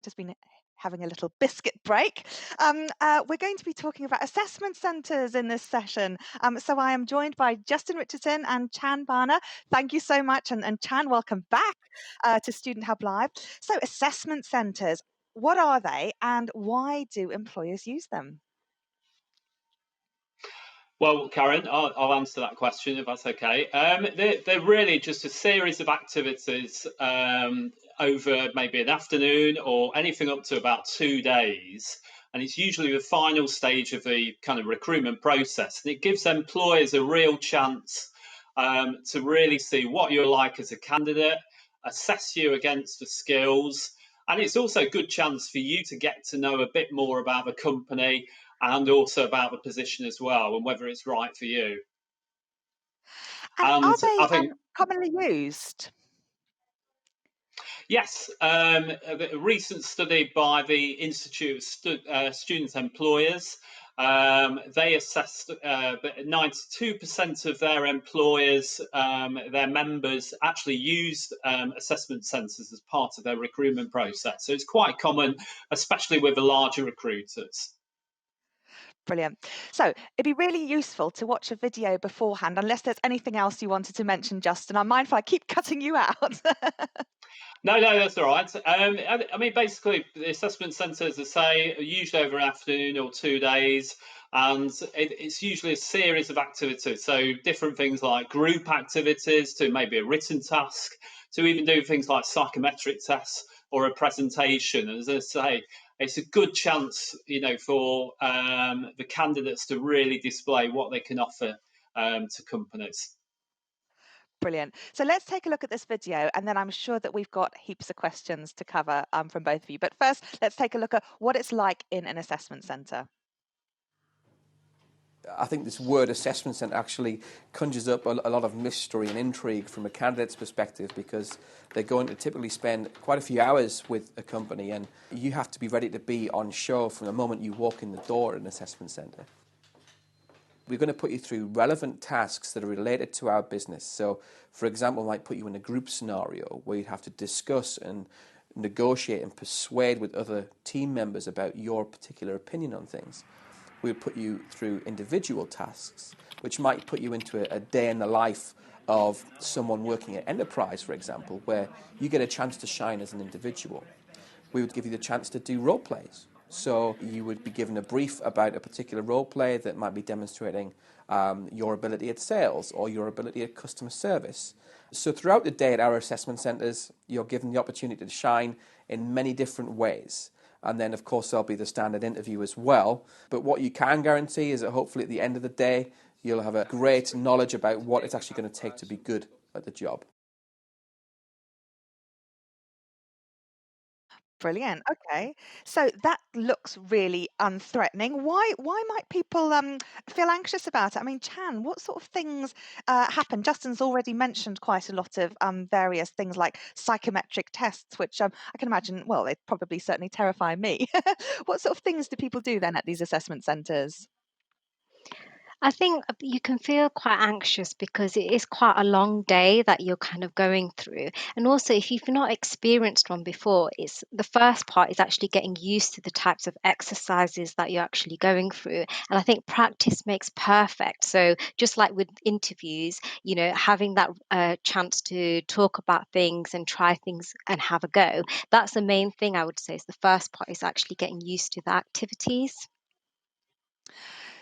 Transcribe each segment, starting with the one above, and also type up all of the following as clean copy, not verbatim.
just been having a little biscuit break. We're going to be talking about assessment centres in this session. So I am joined by Justin Richardson and Chan Barner. Thank you so much. And Chan, welcome back to Student Hub Live. So assessment centres, what are they and why do employers use them? Well, Karen, I'll answer that question if that's okay. They're really just a series of activities over maybe an afternoon or anything up to about 2 days. And it's usually the final stage of the kind of recruitment process. And it gives employers a real chance to really see what you're like as a candidate, assess you against the skills. And it's also a good chance for you to get to know a bit more about the company and also about the position as well and whether it's right for you. And And are they I think, commonly used? yes, a recent study by the Institute of Student Employers, they assessed that 92% of their employers, their members, actually used assessment centres as part of their recruitment process. So it's quite common, especially with the larger recruiters. Brilliant. So it'd be really useful to watch a video beforehand, unless there's anything else you wanted to mention, Justin. I'm mindful I keep cutting you out. No, that's all right. I mean, basically, the assessment centres, as I say, are usually over an afternoon or 2 days, and it's usually a series of activities. So different things like group activities to maybe a written task, to even do things like psychometric tests or a presentation. And as I say, it's a good chance, for the candidates to really display what they can offer to companies. Brilliant. So let's take a look at this video, and then I'm sure that we've got heaps of questions to cover from both of you. But first, let's take a look at what it's like in an assessment centre. I think this word assessment centre actually conjures up a lot of mystery and intrigue from a candidate's perspective, because they're going to typically spend quite a few hours with a company, and you have to be ready to be on show from the moment you walk in the door at an assessment centre. We're going to put you through relevant tasks that are related to our business. So, for example, we might put you in a group scenario where you'd have to discuss and negotiate and persuade with other team members about your particular opinion on things. We would put you through individual tasks, which might put you into a day in the life of someone working at enterprise, for example, where you get a chance to shine as an individual. We would give you the chance to do role plays. So you would be given a brief about a particular role play that might be demonstrating your ability at sales or your ability at customer service. So throughout the day at our assessment centres, you're given the opportunity to shine in many different ways. And then, of course, there'll be the standard interview as well. But what you can guarantee is that hopefully at the end of the day, you'll have a great knowledge about what it's actually going to take to be good at the job. Brilliant. Okay. So that looks really unthreatening. Why might people feel anxious about it? I mean, Chan, what sort of things happen? Justin's already mentioned quite a lot of various things like psychometric tests, which I can imagine, well, they probably certainly terrify me. What sort of things do people do then at these assessment centres? I think you can feel quite anxious because it is quite a long day that you're kind of going through. And also, if you've not experienced one before, it's the first part is actually getting used to the types of exercises that you're actually going through. And I think practice makes perfect. So just like with interviews, having that chance to talk about things and try things and have a go, that's the main thing I would say is the first part is actually getting used to the activities.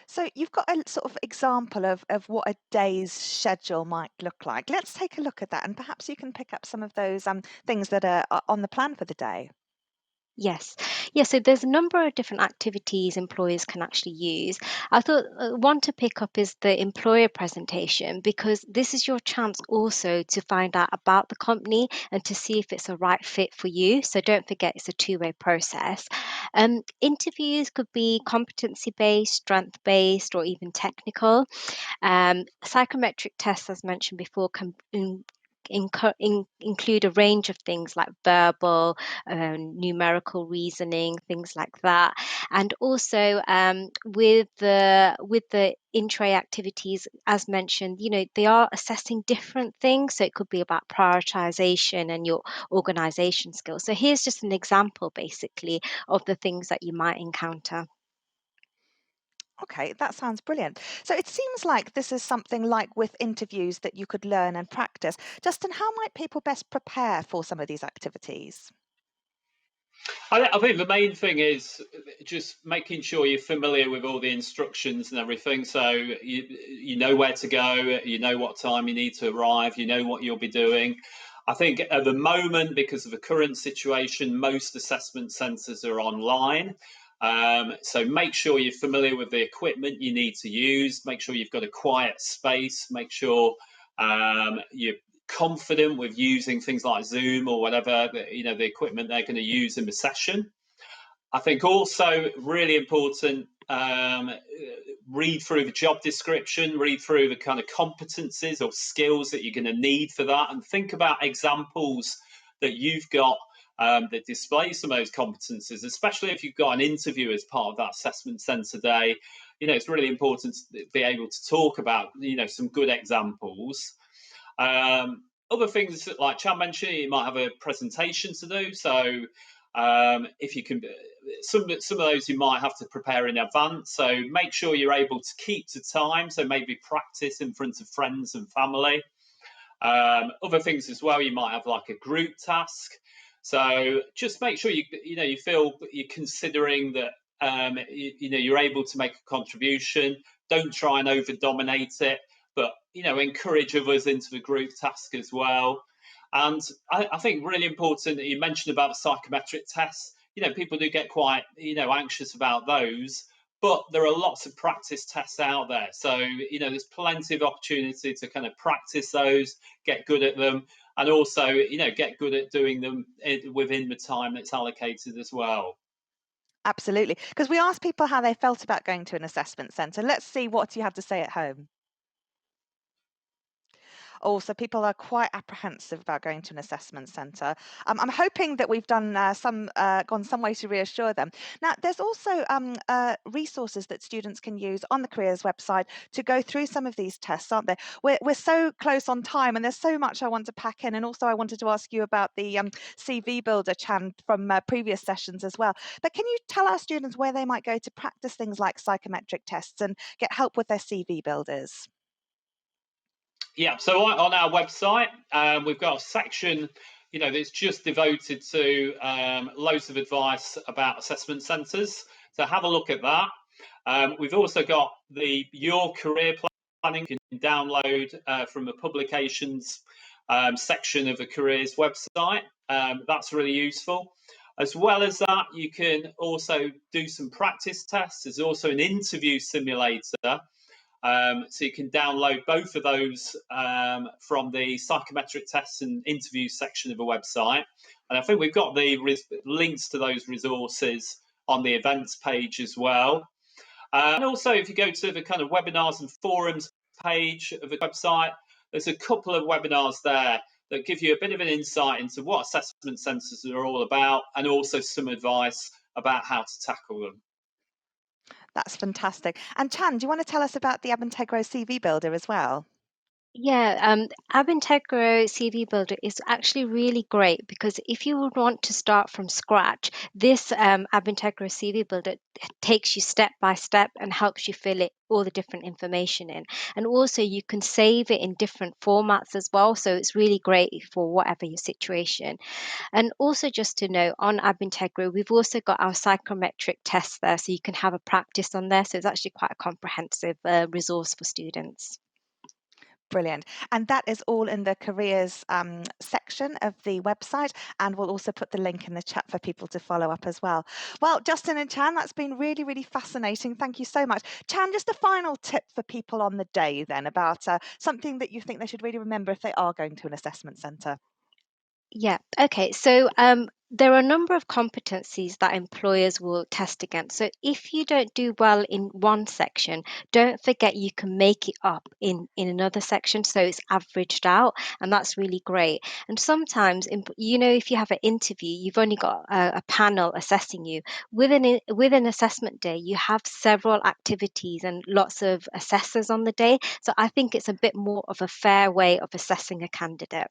So you've got a sort of example of what a day's schedule might look like. Let's take a look at that, and perhaps you can pick up some of those things that are on the plan for the day. Yes. Yeah, so there's a number of different activities employers can actually use. I thought one to pick up is the employer presentation, because this is your chance also to find out about the company and to see if it's a right fit for you. So don't forget it's a two-way process. Interviews could be competency-based, strength-based, or even technical. Psychometric tests, as mentioned before, include a range of things like verbal, numerical reasoning, things like that. And also with the in-tray activities, as mentioned, they are assessing different things. So it could be about prioritization and your organization skills. So here's just an example, basically, of the things that you might encounter. Okay, that sounds brilliant. So it seems like this is something like with interviews that you could learn and practice. Justin, how might people best prepare for some of these activities? I think the main thing is just making sure you're familiar with all the instructions and everything. So you know where to go, you know what time you need to arrive, you know what you'll be doing. I think at the moment, because of the current situation, most assessment centres are online. So make sure you're familiar with the equipment you need to use. Make sure you've got a quiet space. Make sure you're confident with using things like Zoom or whatever the equipment they're going to use in the session. I think also really important, read through the job description, read through the kind of competencies or skills that you're going to need for that, and think about examples that you've got that display some of those competencies, especially if you've got an interview as part of that assessment centre day. It's really important to be able to talk about some good examples. Other things like Chad mentioned, you might have a presentation to do. So if you can, some of those you might have to prepare in advance. So make sure you're able to keep to time. So maybe practice in front of friends and family. Other things as well, you might have like a group task. So just make sure you feel you're considering that you're able to make a contribution. Don't try and over dominate it, but encourage others into the group task as well. And I think really important that you mentioned about the psychometric tests. People do get quite anxious about those, but there are lots of practice tests out there. So there's plenty of opportunity to kind of practice those, get good at them, and also get good at doing them within the time that's allocated as well. Absolutely. Because we asked people how they felt about going to an assessment centre. Let's see what you had to say at home. Oh, so people are quite apprehensive about going to an assessment centre. I'm hoping that we've done gone some way to reassure them. Now, there's also resources that students can use on the Careers website to go through some of these tests, aren't there? We're so close on time, and there's so much I want to pack in. And also, I wanted to ask you about the CV Builder, Chan, from previous sessions as well. But can you tell our students where they might go to practice things like psychometric tests and get help with their CV builders? Yeah, so on our website, we've got a section, that's just devoted to loads of advice about assessment centres. So have a look at that. We've also got Your Career Planning you can download from the publications section of the Careers website. That's really useful. As well as that, you can also do some practice tests. There's also an interview simulator. So you can download both of those from the psychometric tests and interviews section of the website. And I think we've got the links to those resources on the events page as well. And also, if you go to the kind of webinars and forums page of the website, there's a couple of webinars there that give you a bit of an insight into what assessment centres are all about, and also some advice about how to tackle them. That's fantastic. And Chan, do you want to tell us about the Abintegro CV Builder as well? Yeah, Abintegro CV Builder is actually really great because if you would want to start from scratch, this Abintegro CV Builder takes you step by step and helps you fill it all the different information in. And also you can save it in different formats as well. So it's really great for whatever your situation. And also just to know on Abintegro, we've also got our psychometric tests there. So you can have a practice on there. So it's actually quite a comprehensive resource for students. Brilliant. And that is all in the careers section of the website. And we'll also put the link in the chat for people to follow up as well. Well, Justin and Chan, that's been really, really fascinating. Thank you so much. Chan, just a final tip for people on the day then about something that you think they should really remember if they are going to an assessment centre. Yeah. Okay. So There are a number of competencies that employers will test against. So if you don't do well in one section, don't forget you can make it up in another section. So it's averaged out, and that's really great. And sometimes, if you have an interview, you've only got a panel assessing you. With an assessment day, you have several activities and lots of assessors on the day. So I think it's a bit more of a fair way of assessing a candidate.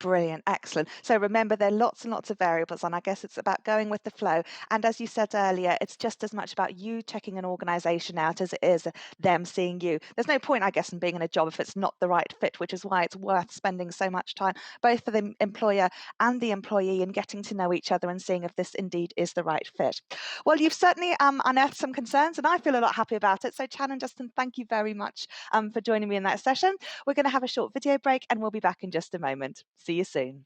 Brilliant, excellent. So remember, there are lots and lots of variables, and I guess it's about going with the flow. And as you said earlier, it's just as much about you checking an organisation out as it is them seeing you. There's no point, I guess, in being in a job if it's not the right fit, which is why it's worth spending so much time, both for the employer and the employee, in getting to know each other and seeing if this indeed is the right fit. Well, you've certainly unearthed some concerns, and I feel a lot happy about it. So, Chan and Justin, thank you very much for joining me in that session. We're going to have a short video break, and we'll be back in just a moment. See you soon.